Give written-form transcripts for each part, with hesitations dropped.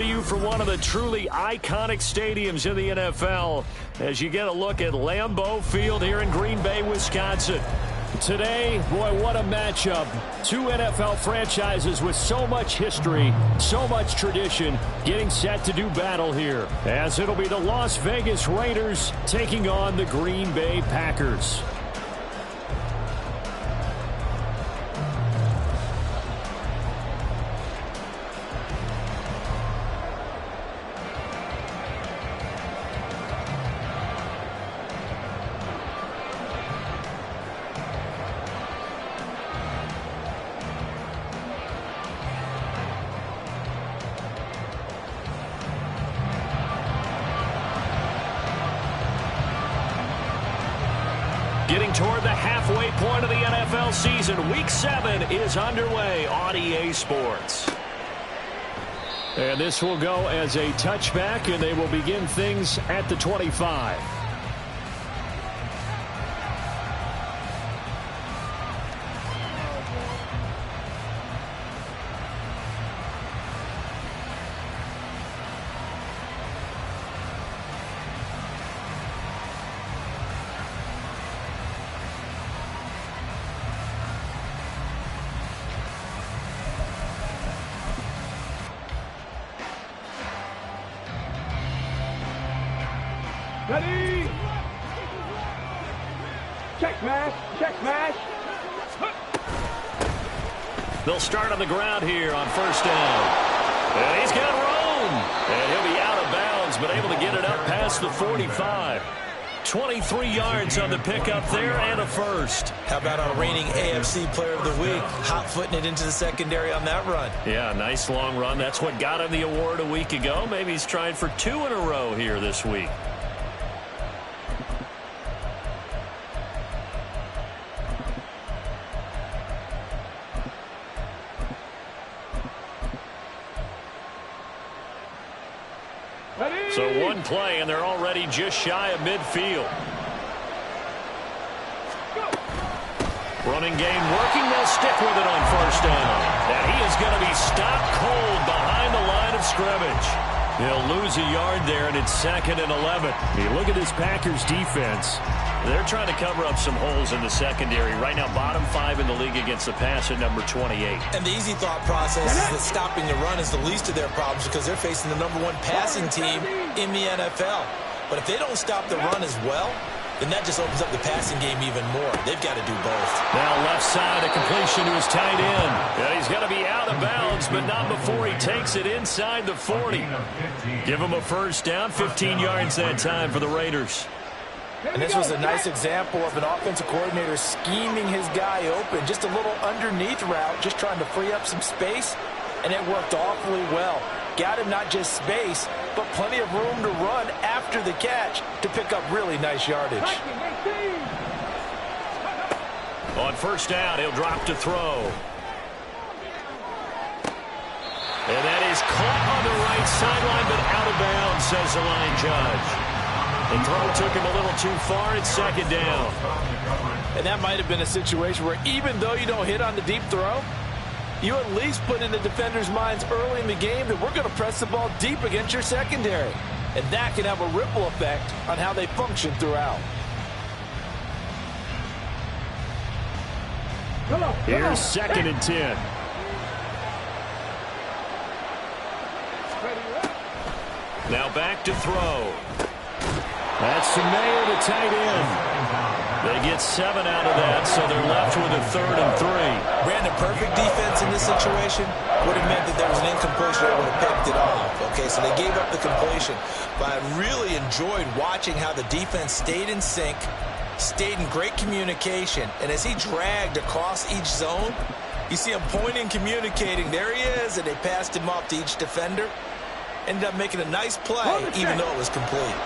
You for one of the truly iconic stadiums in the NFL as you get a look at Lambeau Field here in Green Bay, Wisconsin. Today, boy, what a matchup. Two NFL franchises with so much history, so much tradition, getting set to do battle here, as it'll be the Las Vegas Raiders taking on the Green Bay Packers. Getting toward the halfway point of the NFL season, Week 7 is underway on EA Sports. And this will go as a touchback, and they will begin things at the 25. Ready? Check mash, check mash. They'll start on the ground here on first down. And he's got room. And he'll be out of bounds, but able to get it up past the 45. 23 yards on the pickup there and a first. How about our reigning AFC Player of the Week, hot-footing it into the secondary on that run? Yeah, nice long run. That's what got him the award a week ago. Maybe he's trying for 2 in a row here this week. So one play, and they're already just shy of midfield. Running game working. They'll stick with it on first down. And he is going to be stopped cold behind the line of scrimmage. He'll lose a yard there, and it's 2nd and 11. You look at this Packers defense. They're trying to cover up some holes in the secondary. Right now, bottom 5 in the league against the pass at number 28. And the easy thought process is that stopping the run is the least of their problems because they're facing the number 1 passing team in the NFL. But if they don't stop the run as well, then that just opens up the passing game even more. They've got to do both. Now left side, a completion to his tight end. And he's going to be out of bounds, but not before he takes it inside the 40. Give him a first down, 15 yards that time for the Raiders. And this was a nice example of an offensive coordinator scheming his guy open. Just a little underneath route, just trying to free up some space, and it worked awfully well. Got him not just space, but plenty of room to run after the catch to pick up really nice yardage. On first down, he'll drop to throw. And that is caught on the right sideline, but out of bounds, says the line judge. The throw took him a little too far. It's 2nd down. And that might have been a situation where even though you don't hit on the deep throw, you at least put in the defenders' minds early in the game that we're going to press the ball deep against your secondary. And that can have a ripple effect on how they function throughout. Here's 2nd and 10. Now back to throw. That's to Mayer, the tight end. They get 7 out of that, so they're left with a 3rd and 3. Brandon, perfect defense in this situation would have meant that there was an incompletion that would have picked it off. Okay, so they gave up the completion. But I really enjoyed watching how the defense stayed in sync, stayed in great communication. And as he dragged across each zone, you see him pointing, communicating. There he is, and they passed him off to each defender. Ended up making a nice play, even though it was complete.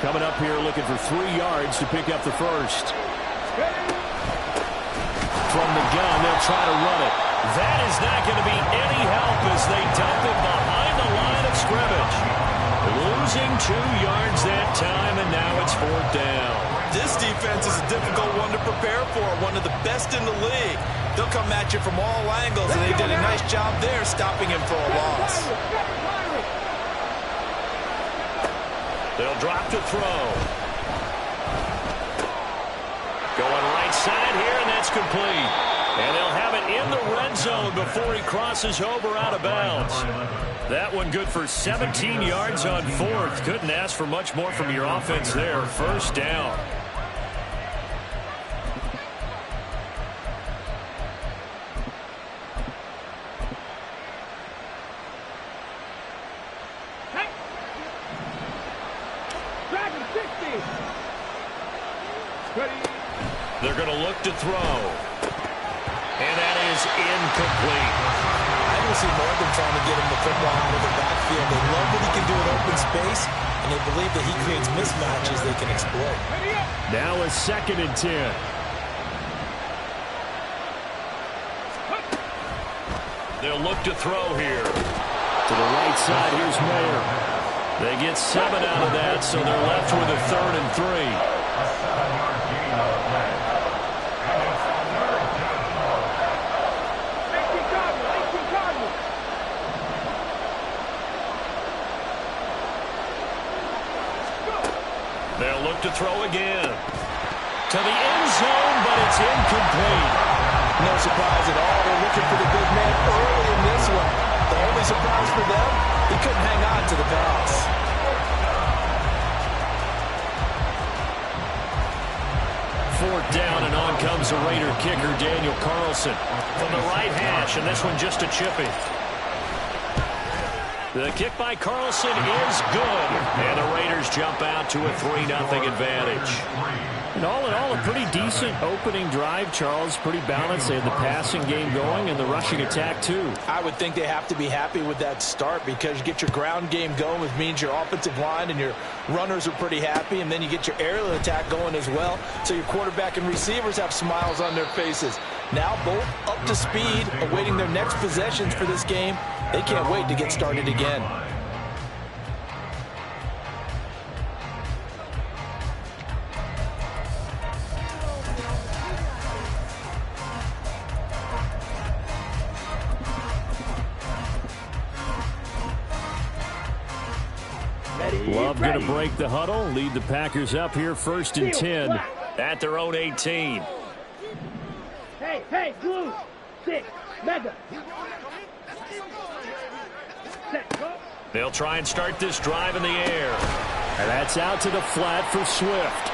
Coming up here looking for 3 yards to pick up the first. From the gun, they'll try to run it. That is not going to be any help as they dump it behind the line of scrimmage. Losing 2 yards that time, and now it's 4th down. This defense is a difficult one to prepare for, one of the best in the league. They'll come at you from all angles, and they did a nice job there stopping him for a loss. They'll drop to throw. Going right side here, and that's complete. And they'll have it in the red zone before he crosses over out of bounds. That one good for 17 yards on fourth. Couldn't ask for much more from your offense there. First down. They're going to look to throw. And that is incomplete. I don't see more than trying to get him the football out of the backfield. They love what he can do in open space, and they believe that he creates mismatches they can exploit. Now a 2nd and 10. They'll look to throw here. To the right side, here's Mayer. They get 7 out of that, so they're left with a 3rd and 3. They'll look to throw again. To the end zone, but it's incomplete. No surprise at all. They're looking for the big man early in this one. The only surprise for them, he couldn't hang on to the pass. 4th down, and on comes the Raider kicker, Daniel Carlson. From the right hash, and this one just a chippy. The kick by Carlson is good. And the Raiders jump out to a 3-0 advantage. And all in all, a pretty decent opening drive, Charles. Pretty balanced. They had the passing game going and the rushing attack, too. I would think they have to be happy with that start because you get your ground game going, which means your offensive line and your runners are pretty happy, and then you get your aerial attack going as well. So your quarterback and receivers have smiles on their faces. Now both up to speed, awaiting their next possessions for this game. They can't wait to get started again. Love going to break the huddle, lead the Packers up here 1st and 10 at their own 18. Hey, blue, 6, mega. They'll try and start this drive in the air. And that's out to the flat for Swift.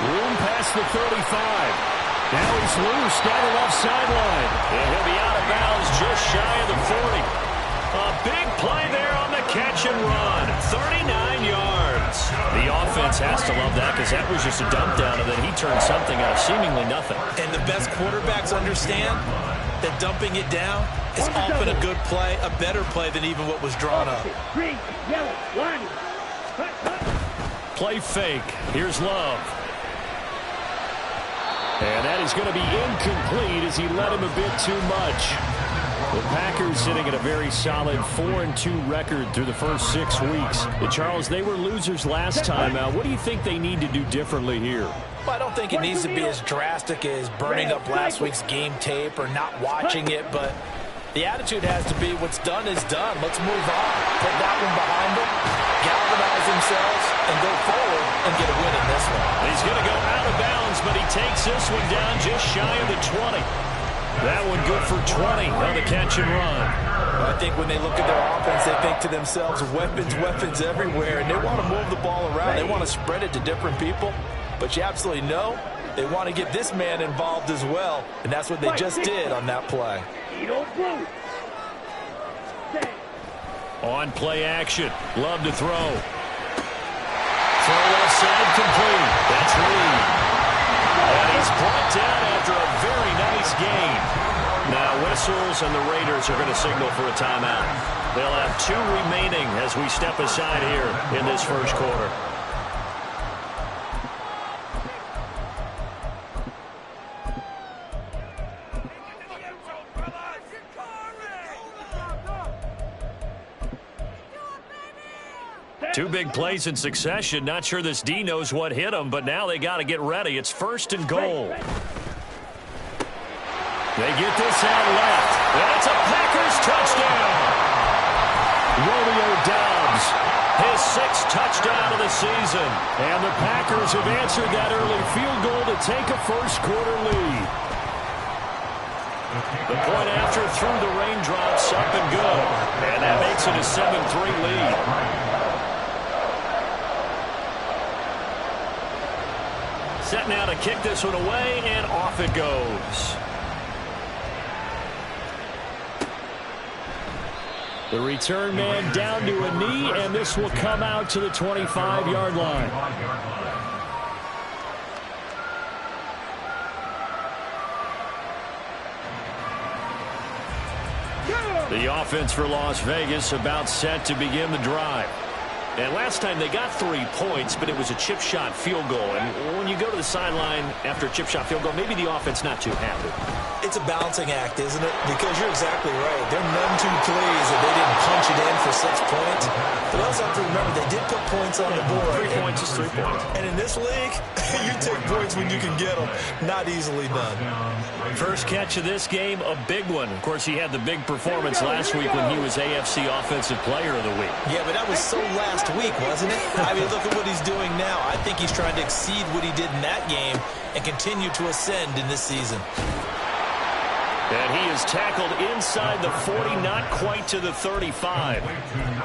Room past the 35. Now he's loose down the left sideline. And he'll be out of bounds just shy of the 40. A big play there on the catch and run. 39 yards. The offense has to love that because that was just a dump down, and then he turned something out of seemingly nothing. And the best quarterbacks understand that dumping it down is often a good play, a better play than even what was drawn up. Green, yellow, line. Play fake. Here's Love. And that is going to be incomplete as he led him a bit too much. The Packers sitting at a very solid 4-2 record through the first 6 weeks. Charles, they were losers last time out. What do you think they need to do differently here? Well, I don't think it needs to be as drastic as burning up last week's game tape or not watching it, but the attitude has to be what's done is done. Let's move on. Put that one behind them, galvanize themselves, and go forward and get a win in this one. He's going to go out of bounds, but he takes this one down just shy of the 20. That one good for 20 on the catch and run. I think when they look at their offense, they think to themselves, weapons everywhere, and they want to move the ball around. They want to spread it to different people, but you absolutely know they want to get this man involved as well, and that's what they just did on that play. On play action, Love to throw. Throw left side complete. That's Reed. And he's brought down after a very nice game. Now whistles and the Raiders are going to signal for a timeout. They'll have 2 remaining as we step aside here in this first quarter. Two big plays in succession. Not sure this D knows what hit him, but now they got to get ready. It's 1st and goal. They get this out left. And it's a Packers touchdown. Romeo Doubs, his 6th touchdown of the season. And the Packers have answered that early field goal to take a first-quarter lead. The point after through the raindrops, up and good. And that makes it a 7-3 lead. Set now to kick this one away, and off it goes. The return man down to a knee, and this will come out to the 25-yard line. The offense for Las Vegas about set to begin the drive. And last time they got 3 points, but it was a chip shot field goal. And when you go to the sideline after a chip shot field goal, maybe the offense not too happy. It's a balancing act, isn't it? Because you're exactly right. They're none too pleased that they didn't punch it in for 6 points. But also have to remember, they did put points on the board. 3 points is 3 points. And in this league, you take points when you can get them. Not easily done. First catch of this game, a big one. Of course, he had the big performance last week when he was AFC Offensive Player of the Week. Yeah, but that was so last week, wasn't it? I mean, look at what he's doing now. I think he's trying to exceed what he did in that game and continue to ascend in this season. And he is tackled inside the 40, not quite to the 35.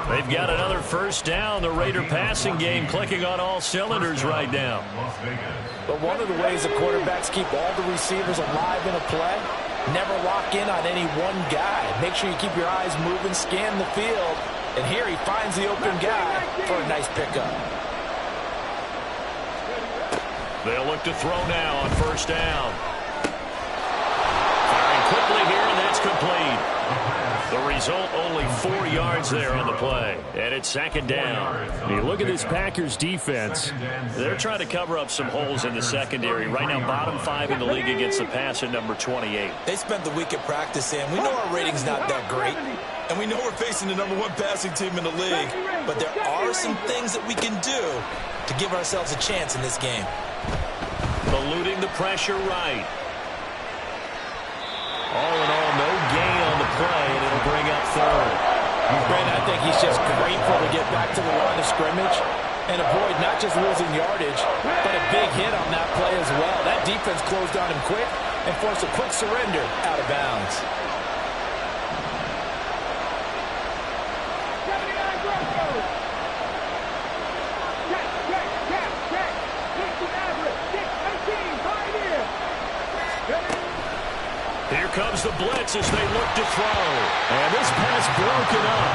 They've got another first down. The Raider passing game clicking on all cylinders right now. But one of the ways the quarterbacks keep all the receivers alive in a play, never lock in on any one guy. Make sure you keep your eyes moving, scan the field. And here he finds the open guy for a nice pickup. They'll look to throw now on first down. Firing quickly here, and that's complete. The result, only 4 yards there on the play. And it's second down. You look at this Packers defense. They're trying to cover up some holes in the secondary. Right now, bottom 5 in the league against the pass at number 28. They spent the week at practice, Sam. We know our rating's not that great. And we know we're facing the number 1 passing team in the league. But there are some things that we can do to give ourselves a chance in this game. Eluding the pressure right. All in all, no gain on the play, and it'll bring up third. Brandon, I think he's just grateful to get back to the line of scrimmage and avoid not just losing yardage, but a big hit on that play as well. That defense closed on him quick and forced a quick surrender out of bounds. Here comes the blitz as they look to throw. And this pass broken up.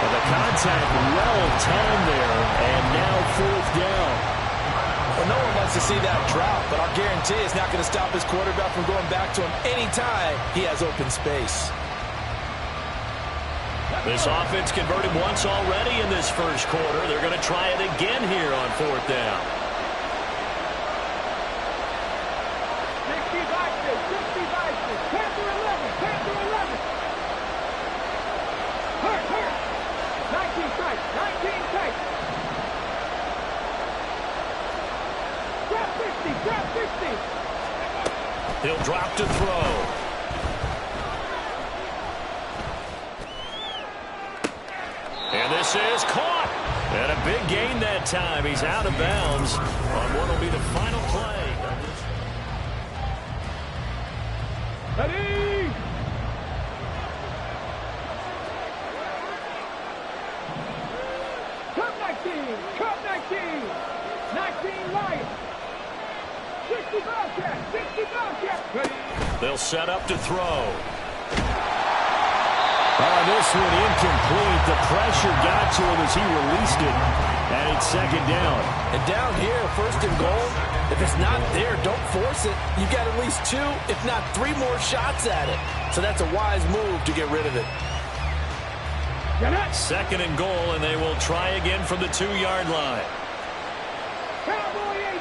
And the contact well timed there. And now fourth down. Well, no one wants to see that drop, but I'll guarantee it's not going to stop his quarterback from going back to him anytime he has open space. This offense converted once already in this first quarter. They're going to try it again here on fourth down. He'll drop to throw. And this is caught. And a big gain that time. He's out of bounds on what will be the final play. Ready? Come 19, come 19, 19 Lions. 60 Bobcats, 60 Bobcats. Ready? They'll set up to throw. Oh, this one incomplete. The pressure got to him as he released it. And it's second down. And down here, first and goal, if it's not there, don't force it. You've got at least 2, if not 3 more shots at it. So that's a wise move to get rid of it. Second and goal, and they will try again from the 2-yard line. Cowboy 80.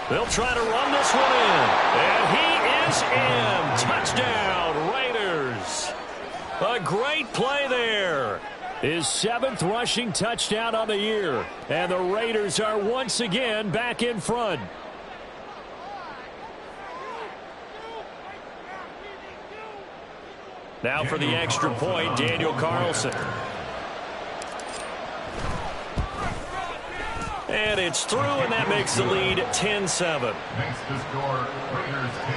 They'll try to run this one in. And he is in. Touchdown, Raiders. A great play there. His 7th rushing touchdown on the year. And the Raiders are once again back in front. Now for the extra point, Daniel Carlson. And it's through, and that makes the lead 10-7. Makes the score Raiders 10,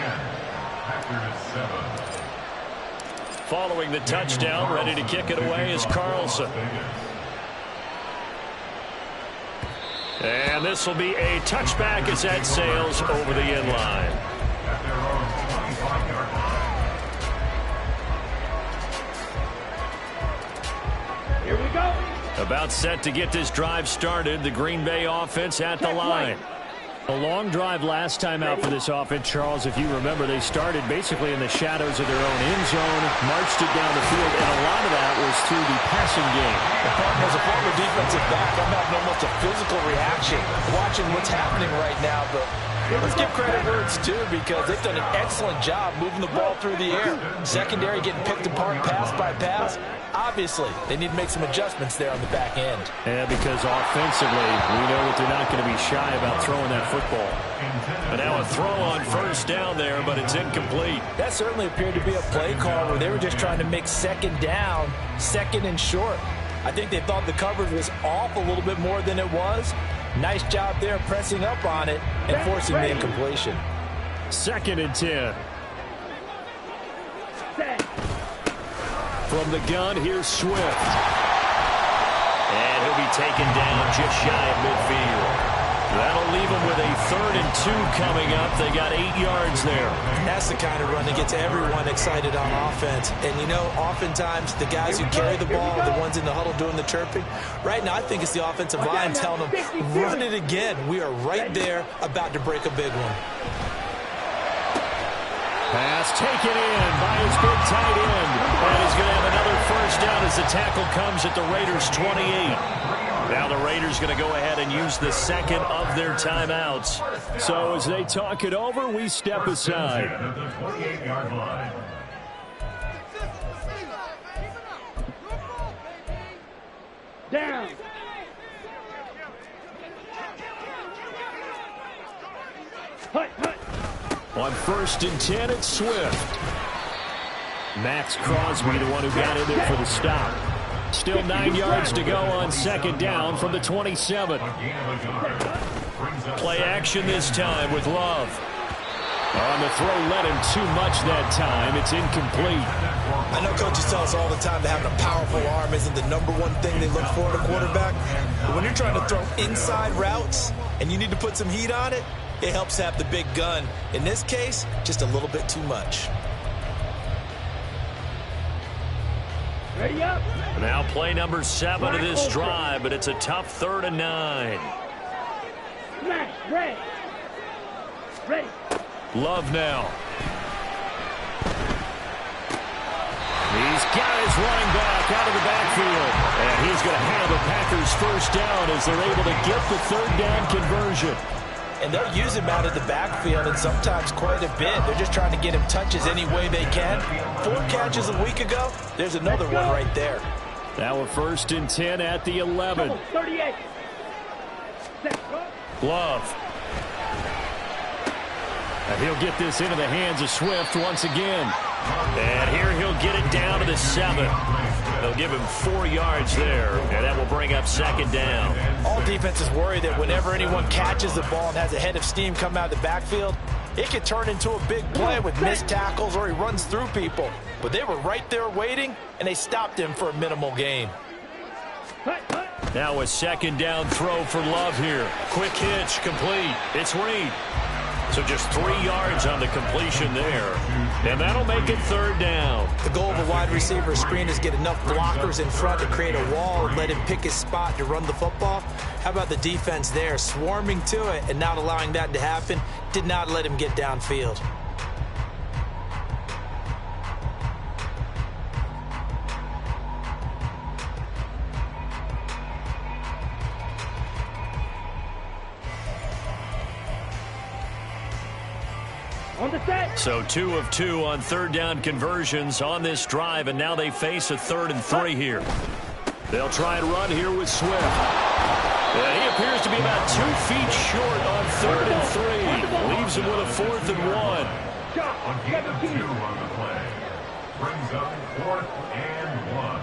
Packers 7. Following the touchdown, ready to kick it away is Carlson. And this will be a touchback as that sails over the end line. At their own 25-yard line. Here we go. About set to get this drive started. The Green Bay offense at the line. A long drive last time out for this offense, Charles. If you remember, they started basically in the shadows of their own end zone, marched it down the field, and a lot of that was through the passing game. As a former defensive back, I'm having almost a physical reaction watching what's happening right now. But let's give credit where it's due, because they've done an excellent job moving the ball through the air. Secondary getting picked apart pass by pass. Obviously, they need to make some adjustments there on the back end. Yeah, because offensively, we know that they're not going to be shy about throwing that football. And now a throw on first down there, but it's incomplete. That certainly appeared to be a play call where they were just trying to make second down, second and short. I think they thought the coverage was off a little bit more than it was. Nice job there pressing up on it and forcing the incompletion. 2nd and 10. From the gun, here's Swift. And he'll be taken down just shy of midfield. That'll leave them with a 3rd and 2 coming up. They got 8 yards there. That's the kind of run that gets everyone excited on offense. And, you know, oftentimes the guys who carry the ball are the ones in the huddle doing the chirping. Right now, I think it's the offensive line telling them, run it again. We are right there about to break a big one. Pass taken in by his big tight end. And he's going to have another first down as the tackle comes at the Raiders' 28. Now the Raiders going to go ahead and use the second of their timeouts. So as they talk it over, we step aside. At the 28-yard line. Down. Hut, hut. On 1st and 10, it's Swift. Max Crosby, the one who got in there for the stop. Still 9 yards to go on 2nd down from the 27. Play action this time with Love. On the throw, led him too much that time. It's incomplete. I know coaches tell us all the time that having a powerful arm isn't the #1 thing they look for in a quarterback. But when you're trying to throw inside routes and you need to put some heat on it, it helps have the big gun. In this case, just a little bit too much. Ready up. Now play number 7 of this drive, but it's a tough 3rd and 9. Smash. Ready. Ready. Love now. He's got his running back out of the backfield. And he's going to have the Packers first down as they're able to get the 3rd down conversion. And they'll use him out of the backfield, and sometimes quite a bit. They're just trying to get him touches any way they can. 4 catches a week ago. There's another one right there. Now a 1st and 10 at the 11. 38. Love. And he'll get this into the hands of Swift once again. And here he'll get it down to the 7. They'll give him 4 yards there, and that will bring up 2nd down. All defenses worry that whenever anyone catches the ball and has a head of steam come out of the backfield, it could turn into a big play with missed tackles or he runs through people. But they were right there waiting, and they stopped him for a minimal gain. Now a 2nd down throw for Love here. Quick hitch, complete. It's Reed. So just 3 yards on the completion there. And that'll make it 3rd down. The goal of a wide receiver screen is get enough blockers in front to create a wall and let him pick his spot to run the football. How about the defense there, swarming to it and not allowing that to happen? Did not let him get downfield. So 2 of 2 on 3rd down conversions on this drive, and now they face a 3rd and 3 here. They'll try and run here with Swift. And he appears to be about 2 feet short on 3rd and 3. Leaves him with a 4th and 1. On 2 on the play. brings up 4th and 1.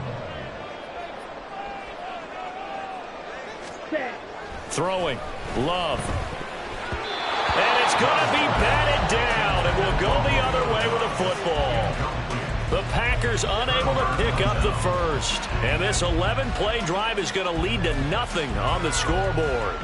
Set. Throwing. Love. And it's going to be batted down, and will go the other way with a football. The Packers unable to pick up the first. And this 11-play drive is going to lead to nothing on the scoreboard.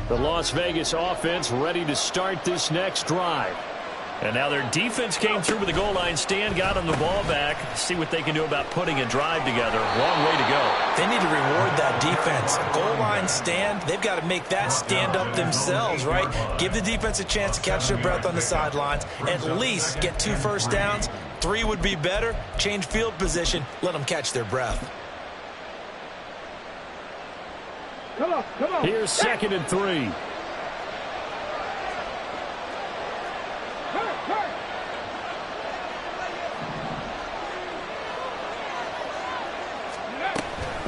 The Las Vegas offense ready to start this next drive. And now their defense came through with the goal line stand, got them the ball back. See what they can do about putting a drive together. Long way to go. They need to reward that defense. Goal line stand, they've got to make that stand up themselves, right? Give the defense a chance to catch their breath on the sidelines. At least get 2 first downs. 3 would be better. Change field position. Let them catch their breath. Come on. Here's 2nd and 3.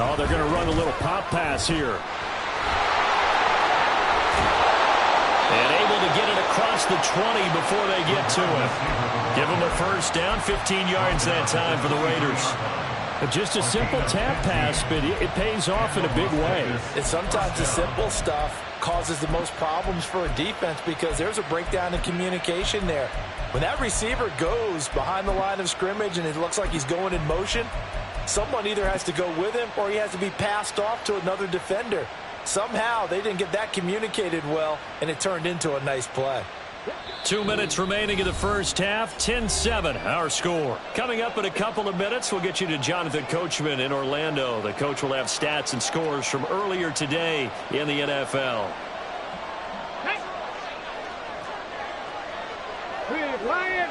Oh, they're going to run a little pop pass here. And able to get it across the 20 before they get to it. Give them a first down, 15 yards that time for the Raiders. Just a simple tap pass, but it pays off in a big way. And sometimes the simple stuff causes the most problems for a defense because there's a breakdown in communication there. When that receiver goes behind the line of scrimmage and it looks like he's going in motion, someone either has to go with him or he has to be passed off to another defender. Somehow they didn't get that communicated well, and it turned into a nice play. 2 minutes remaining in the first half. 10-7 our score. Coming up in a couple of minutes, we'll get you to Jonathan Coachman in Orlando. The coach will have stats and scores from earlier today in the NFL. Big Lion.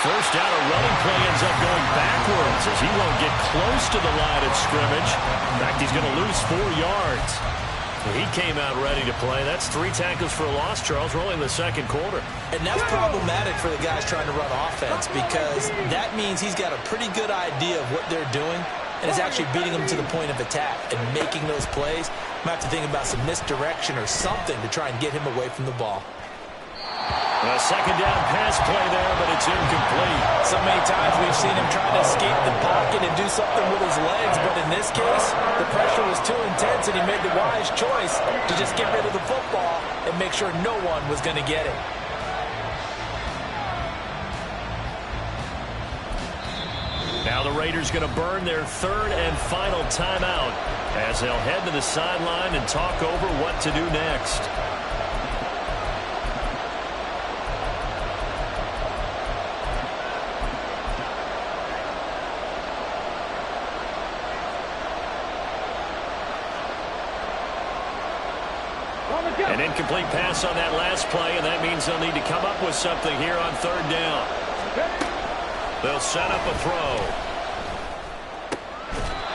First down, a running play ends up going backwards as he won't get close to the line of scrimmage. In fact, he's going to lose 4 yards. He came out ready to play. That's 3 tackles for a loss, Charles. We're only in the second quarter. And that's problematic for the guys trying to run offense because that means he's got a pretty good idea of what they're doing and is actually beating them to the point of attack and making those plays. Might have to think about some misdirection or something to try and get him away from the ball. A second down pass play there, but it's incomplete. So many times we've seen him trying to escape the pocket and do something with his legs, but in this case, the pressure was too intense and he made the wise choice to just get rid of the football and make sure no one was going to get it. Now the Raiders going to burn their 3rd and final timeout as they'll head to the sideline and talk over what to do next. An incomplete pass on that last play, and that means they'll need to come up with something here on 3rd down. They'll set up a throw.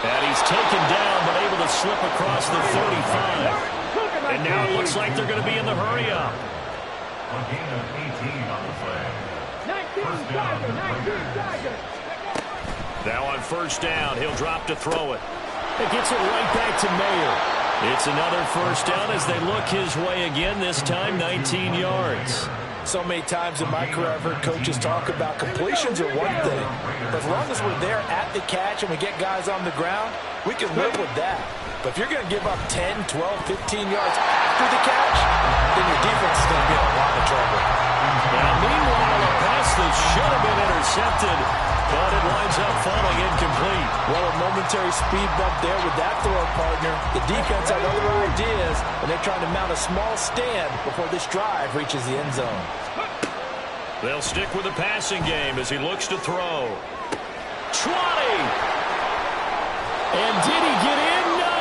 And he's taken down, but able to slip across the 35. And now it looks like they're going to be in the hurry-up. A gain of 18 on the play. 19 Tiger. Now on first down, he'll drop to throw it. It gets it right back to Mayer. It's another first down as they look his way again, this time 19 yards. So many times in my career I've heard coaches talk about completions are one thing, but as long as we're there at the catch and we get guys on the ground, we can live with that. But if you're going to give up 10, 12, 15 yards after the catch, then your defense is going to be in a lot of trouble. Now, meanwhile, a pass that should have been intercepted, but it winds up falling incomplete. Well, a momentary speed bump there with that throw partner. The defense had other ideas, and they're trying to mount a small stand before this drive reaches the end zone. They'll stick with the passing game as he looks to throw. 20! And did he get in? No!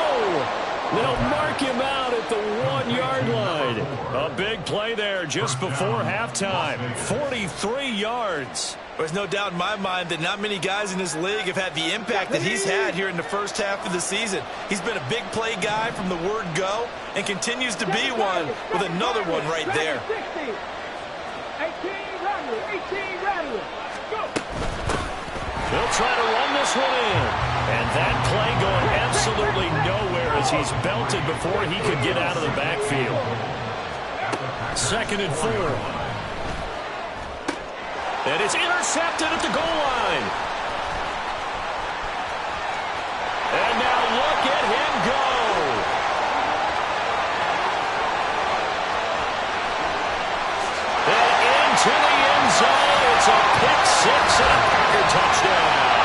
They'll mark him out at the 1-yard line. A big play there just before halftime. 43 yards. There's no doubt in my mind that not many guys in this league have had the impact that he's had here in the first half of the season. He's been a big play guy from the word go and continues to be one with another one right there. 18 Rattler. Go. He'll try to run this one in. And that play going absolutely nowhere as he's belted before he could get out of the backfield. 2nd and 4. And it's intercepted at the goal line. And now look at him go. And into the end zone. It's a pick 6 and a Packer touchdown.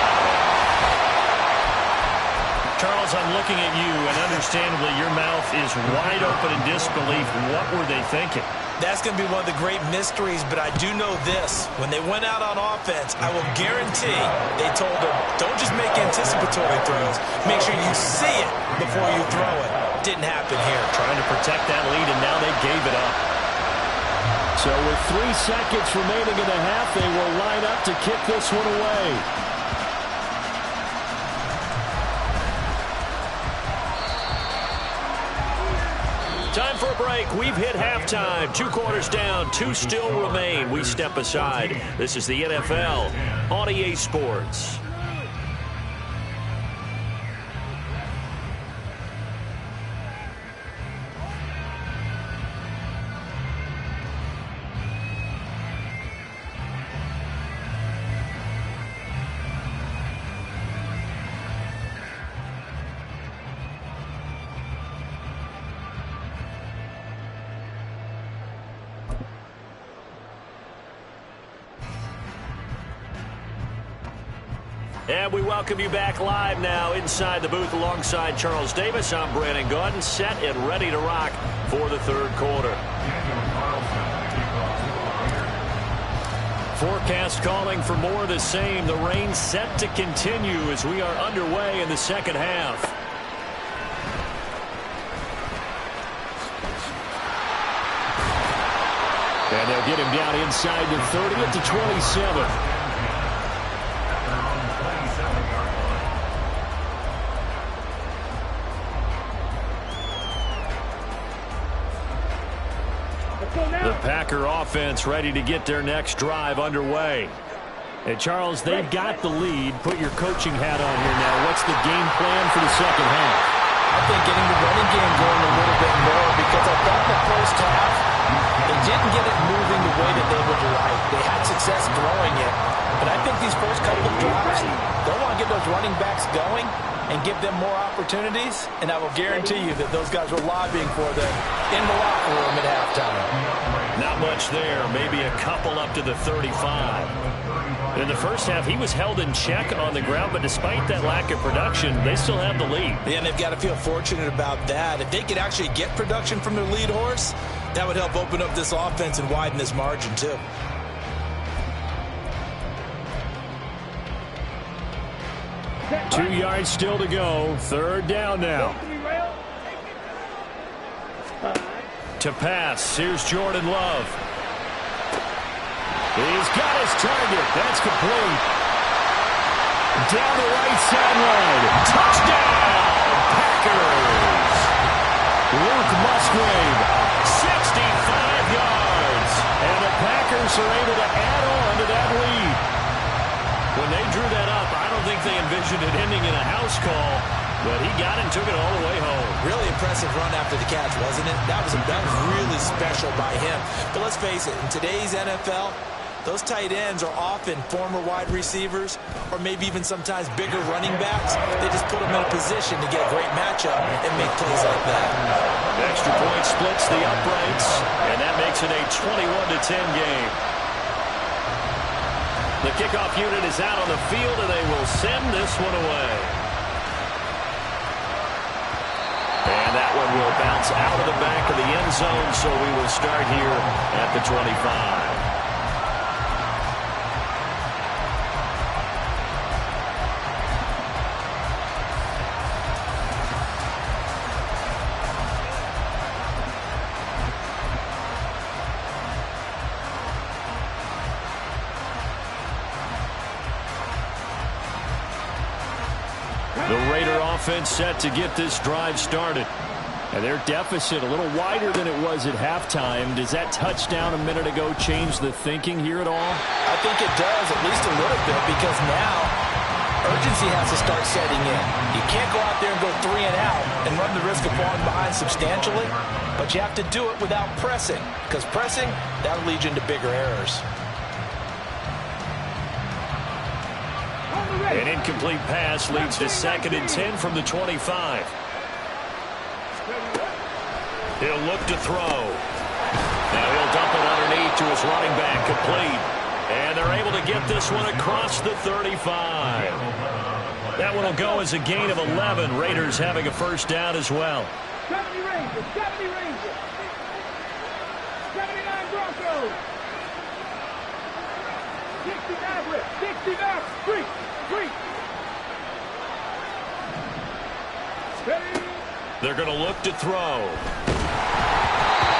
Charles, I'm looking at you, and understandably your mouth is wide open in disbelief. What were they thinking? That's going to be one of the great mysteries, but I do know this. When they went out on offense, I will guarantee they told them, don't just make anticipatory throws. Make sure you see it before you throw it. Didn't happen here. Trying to protect that lead, and now they gave it up. So with 3 seconds remaining in the half, they will line up to kick this one away. Time for a break. We've hit halftime. 2 quarters down. 2 still remain. We step aside. This is the NFL on EA Sports. And we welcome you back live now inside the booth alongside Charles Davis. I'm Brandon Gaudin, set and ready to rock for the 3rd quarter. Forecast calling for more of the same. The rain set to continue as we are underway in the 2nd half. And they'll get him down inside the 30 at the 27. The Packer offense ready to get their next drive underway. And Charles, they've got the lead. Put your coaching hat on here now. What's the game plan for the 2nd half? I think getting the running game going a little bit more, because I thought the first half they didn't get it moving the way that they would like. They had success throwing it, but I think these first couple of drives, they'll want to get those running backs going and give them more opportunities, and I will guarantee you that those guys were lobbying for them in the locker room at halftime. Not much there, maybe a couple up to the 35. In the first half, he was held in check on the ground, but despite that lack of production, they still have the lead. Yeah, and they've got to feel fortunate about that. If they could actually get production from their lead horse, that would help open up this offense and widen this margin too. Two yards still to go. 3rd down now. To pass, here's Jordan Love. He's got his target. That's complete. Down the right sideline. Touchdown, Packers. Luke Musgrave, 65 yards. And the Packers are able to add on to that lead. When they drew that up, I don't think they envisioned it ending in a house call, but he got it and took it all the way home. Really impressive run after the catch, wasn't it? That was really special by him. But let's face it, in today's NFL, those tight ends are often former wide receivers or maybe even sometimes bigger running backs. They just put them in a position to get a great matchup and make plays like that. The extra point splits the uprights, and that makes it a 21-10 game. The kickoff unit is out on the field, and they will send this one away. And that one will bounce out of the back of the end zone, so we will start here at the 25. The Raider offense set to get this drive started. And their deficit a little wider than it was at halftime. Does that touchdown a minute ago change the thinking here at all? I think it does, at least a little bit, because now urgency has to start setting in. You can't go out there and go 3 and out and run the risk of falling behind substantially, but you have to do it without pressing, because pressing, that'll lead you into bigger errors. An incomplete pass leads to 2nd and 10 from the 25. He'll look to throw. Now he'll dump it underneath to his running back, complete. And they're able to get this one across the 35. That one will go as a gain of 11. Raiders having a first down as well. 70 Rangers, 70 Rangers. 79 Broncos. 60 Mavericks, 60 Mavericks. Three. Ready. They're going to look to throw.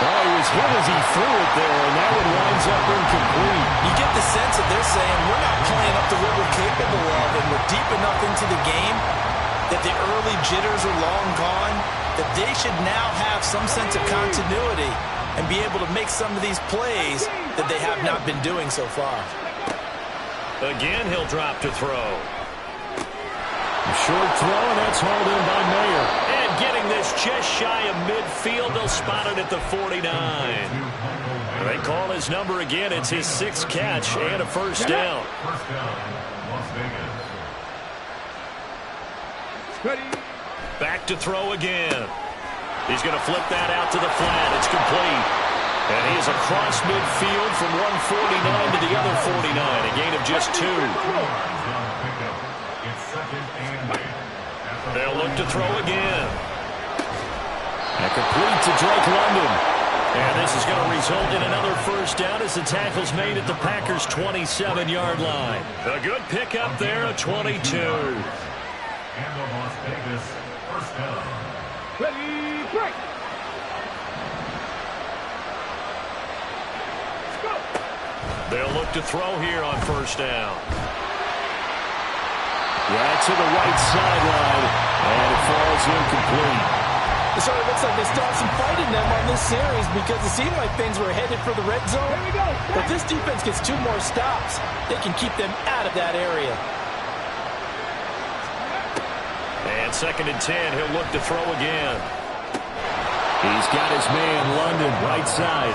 Oh, he was hit as he threw it there, and that one winds up incomplete. You get the sense that they're saying we're not playing up to what we're capable of, and we're deep enough into the game that the early jitters are long gone, that they should now have some sense of continuity and be able to make some of these plays that they have not been doing so far. Again, he'll drop to throw. Short throw, and that's hauled in by Mayer. And getting this just shy of midfield, they'll spot it at the 49. They call his number again. It's his 6th catch and a first down. First down, Las Vegas. Ready. Back to throw again. He's going to flip that out to the flat. It's complete. And he is across midfield from 149 to the other 49. A gain of just 2. They'll look to throw again. And complete to Drake London. And this is going to result in another first down as the tackle's made at the Packers' 27-yard line. A good pickup there, a 22. And the Las Vegas first down. Ready, break. Go. They'll look to throw here on first down. Right to the right sideline, and it falls incomplete. It sort of looks like they still have some fight in them on this series because it seemed like things were headed for the red zone. Here we go. But this defense gets 2 more stops. They can keep them out of that area. And 2nd and 10, he'll look to throw again. He's got his man, London, right side.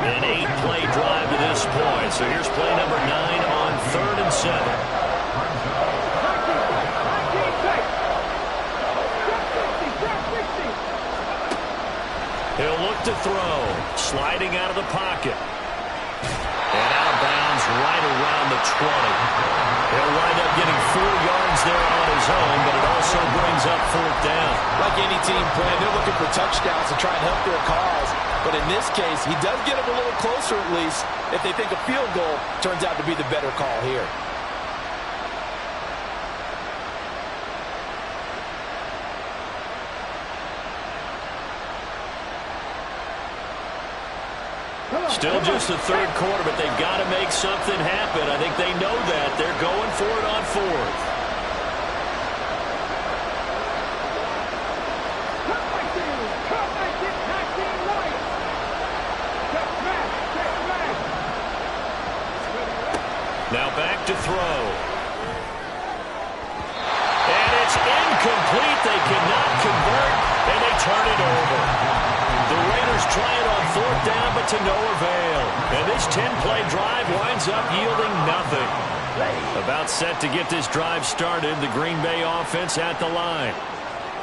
An 8-play drive to this point. So here's play number 9 on 3rd and 7. He'll look to throw, sliding out of the pocket. And out of bounds right around the 20. He'll wind up getting 4 yards there on his own, but it also brings up 4th down. Like any team playing, they're looking for touchdowns to try and help their cause. But in this case, he does get them a little closer at least if they think a field goal turns out to be the better call here. Still just the 3rd quarter, but they've got to make something happen. I think they know that. They're going for it on 4th. Now back to throw. And it's incomplete. They cannot convert, and they turn it over. The Raiders try it on 4th down, but to no avail. And this 10-play drive winds up yielding nothing. About set to get this drive started, the Green Bay offense at the line.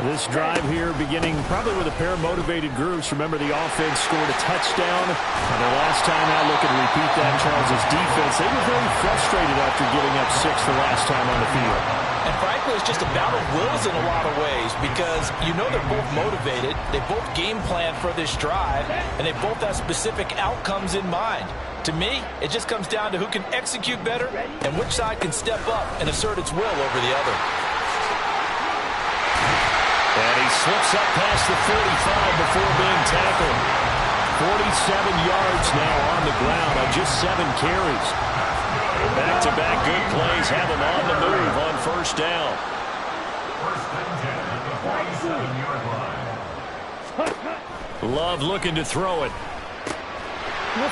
This drive here beginning probably with a pair of motivated groups. Remember, the offense scored a touchdown. And the last time out, looking to repeat that, Charles' defense, they were very frustrated after giving up 6 the last time on the field. And frankly, it's just a battle of wills in a lot of ways because you know they're both motivated, they both game plan for this drive, and they both have specific outcomes in mind. To me, it just comes down to who can execute better and which side can step up and assert its will over the other. And he slips up past the 45 before being tackled. 47 yards now on the ground on just 7 carries. Back-to-back good plays have him on the move on first down. First and 10 at the 47-yard line. Love looking to throw it.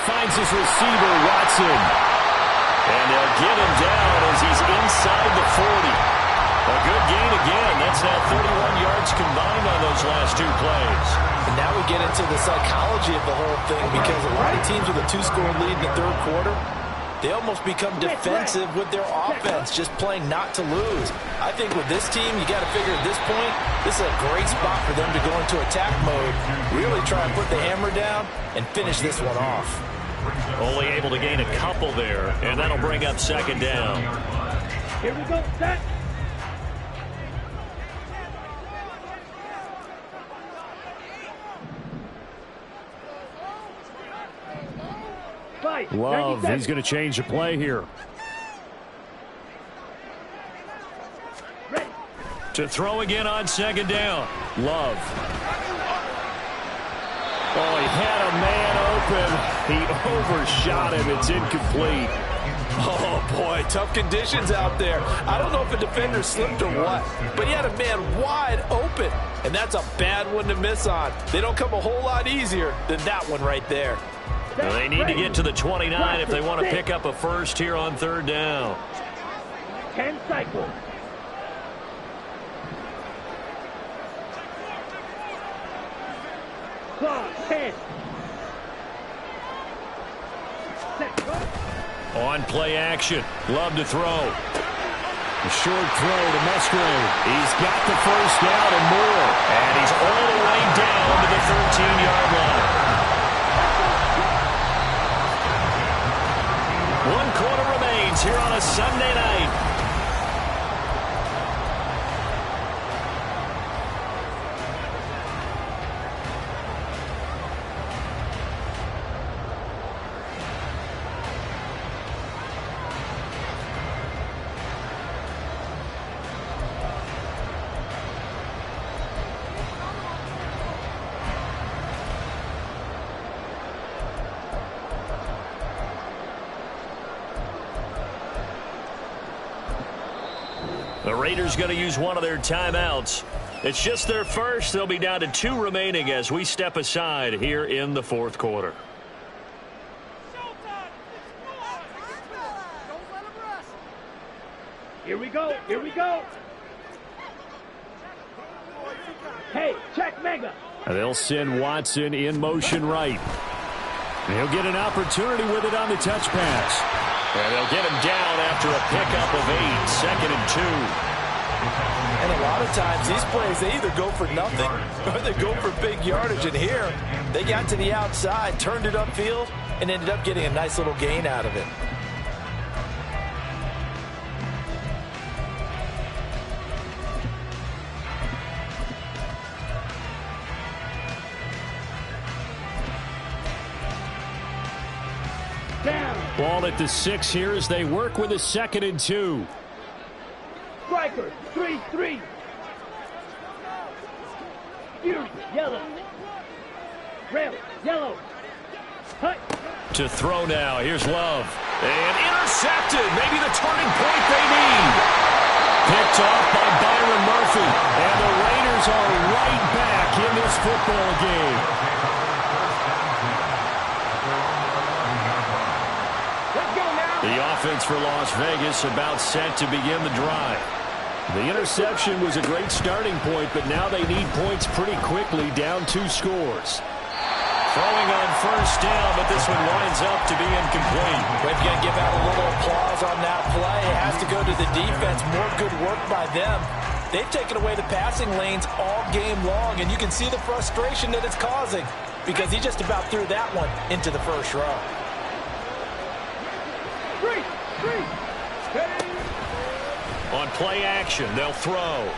Finds his receiver, Watson. And they'll get him down as he's inside the 40. A good gain again. That's now 31 yards combined on those last 2 plays. And now we get into the psychology of the whole thing because a lot of teams with a 2-score lead in the 3rd quarter, they almost become defensive with their offense, just playing not to lose. I think with this team, you got to figure at this point, this is a great spot for them to go into attack mode, really try and put the hammer down and finish this one off. Only able to gain a couple there, and that'll bring up 2nd down. Here we go, set. right. Love, he's going to change the play here. Ready. To throw again on second down. Love. Oh, he had a man open. He overshot him. It's incomplete. Oh, boy, tough conditions out there. I don't know if a defender slipped or what, but he had a man wide open, and that's a bad one to miss on. They don't come a whole lot easier than that one right there. Well, they need to get to the 29 if they want to pick up a first here on third down. 10 cycles. Clock, 10. Set, go. On play action. Love to throw. A short throw to Musgrave. He's got the first down and more. And he's all the way down to the 13-yard line. 1 quarter remains here on a Sunday night. The Raiders going to use one of their timeouts. It's just their first. They'll be down to 2 remaining as we step aside here in the fourth quarter. Here we go. Here we go. Hey, check mega. And they'll send Watson in motion right. And he'll get an opportunity with it on the touch pass. And they'll get him down after a pickup of 8, second and 2. And a lot of times these plays, they either go for nothing or they go for big yardage. And here, they got to the outside, turned it upfield, and ended up getting a nice little gain out of it. Ball at the 6 here as they work with a second and 2. Strikers, 3-3. Fury, yellow. Rail, yellow. Hut. To throw now. Here's Love. And intercepted. Maybe the turning point they need. Picked off by Byron Murphy. And the Raiders are right back in this football game. The offense for Las Vegas about set to begin the drive. The interception was a great starting point, but now they need points pretty quickly, down 2 scores. Throwing on first down, but this one winds up to be incomplete. We're going to give out a little applause on that play. It has to go to the defense. More good work by them. They've taken away the passing lanes all game long, and you can see the frustration that it's causing because he just about threw that one into the first row. 3. On play action, they'll throw.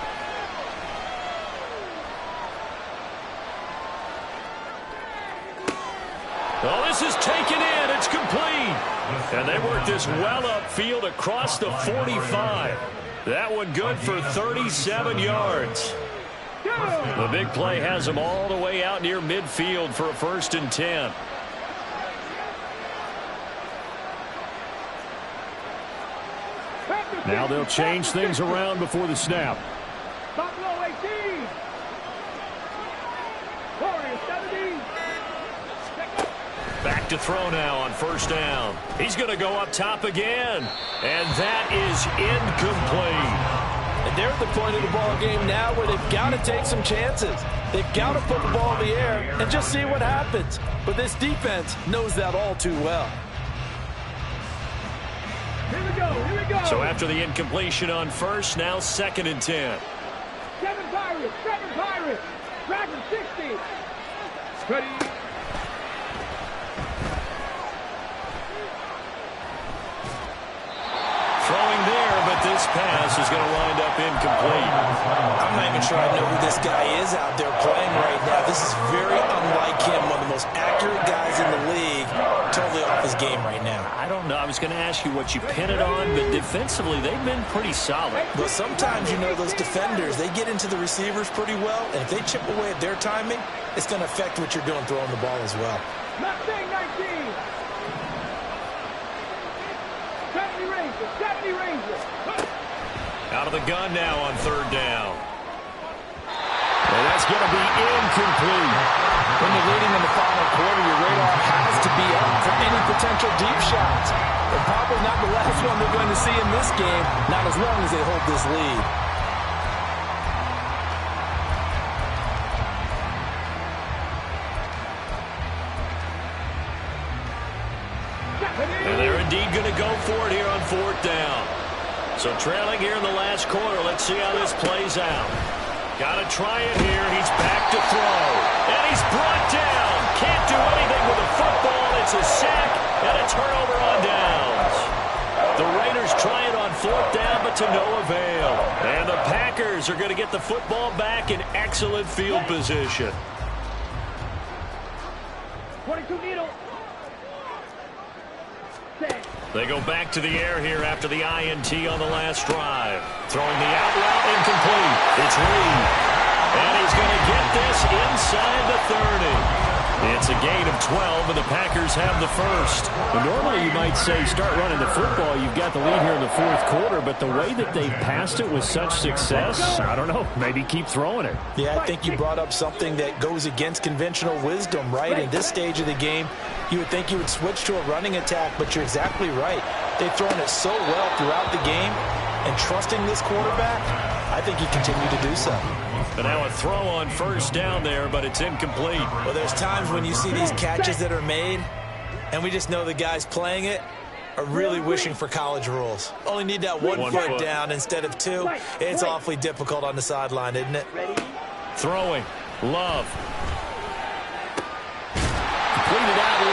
Oh, this is taken in. It's complete. And they work this well upfield across the 45. That one good for 37 yards. The big play has them all the way out near midfield for a 1st and 10. Now they'll change things around before the snap. Buffalo 18. Warriors 17. Back to throw now on first down. He's going to go up top again. And that is incomplete. And they're at the point of the ball game now where they've got to take some chances. They've got to put the ball in the air and just see what happens. But this defense knows that all too well. Here we go. Here we go. So after the incompletion on first, now 2nd and 10. 7 Pirates. 7 Pirates. Driving 60. Ready. Throwing there, but this pass is going to wind up incomplete. I'm not even sure I know who this guy is out there playing right now. This is very unlike him, one of the most accurate guys in the league. Totally off his game right now? I don't know. I was going to ask you what you pin it on, but defensively, they've been pretty solid. Well, sometimes, you know, those defenders, they get into the receivers pretty well, and if they chip away at their timing, it's going to affect what you're doing throwing the ball as well. Mustang 19. 70 Rangers. Out of the gun now on third down. And that's going to be incomplete. When you're leading in the final quarter, your radar has to be up for any potential deep shots. And probably not the last one they're going to see in this game, not as long as they hold this lead. And they're indeed going to go for it here on fourth down. So trailing here in the last quarter. Let's see how this plays out. Got to try it here. He's back to throw. And he's brought down. Can't do anything with the football. It's a sack and a turnover on downs. The Raiders try it on fourth down, but to no avail. And the Packers are going to get the football back in excellent field position. 22 needle. They go back to the air here after the INT on the last drive. Throwing the out route incomplete. It's Reed. And he's going to get this inside the 30. It's a gain of 12, and the Packers have the first. Well, normally you might say start running the football. You've got the lead here in the fourth quarter, but the way that they've passed it with such success, I don't know, maybe keep throwing it. Yeah, I think you brought up something that goes against conventional wisdom, right? In this stage of the game, you would think you would switch to a running attack, but you're exactly right. They've thrown it so well throughout the game, and trusting this quarterback, I think he continued to do so. But now a throw on first down there, but it's incomplete. Well, there's times when you see these catches that are made, and we just know the guys playing it are really wishing for college rules. Only need that one foot down instead of two. It's awfully difficult on the sideline, isn't it? Throwing. Love. Completed out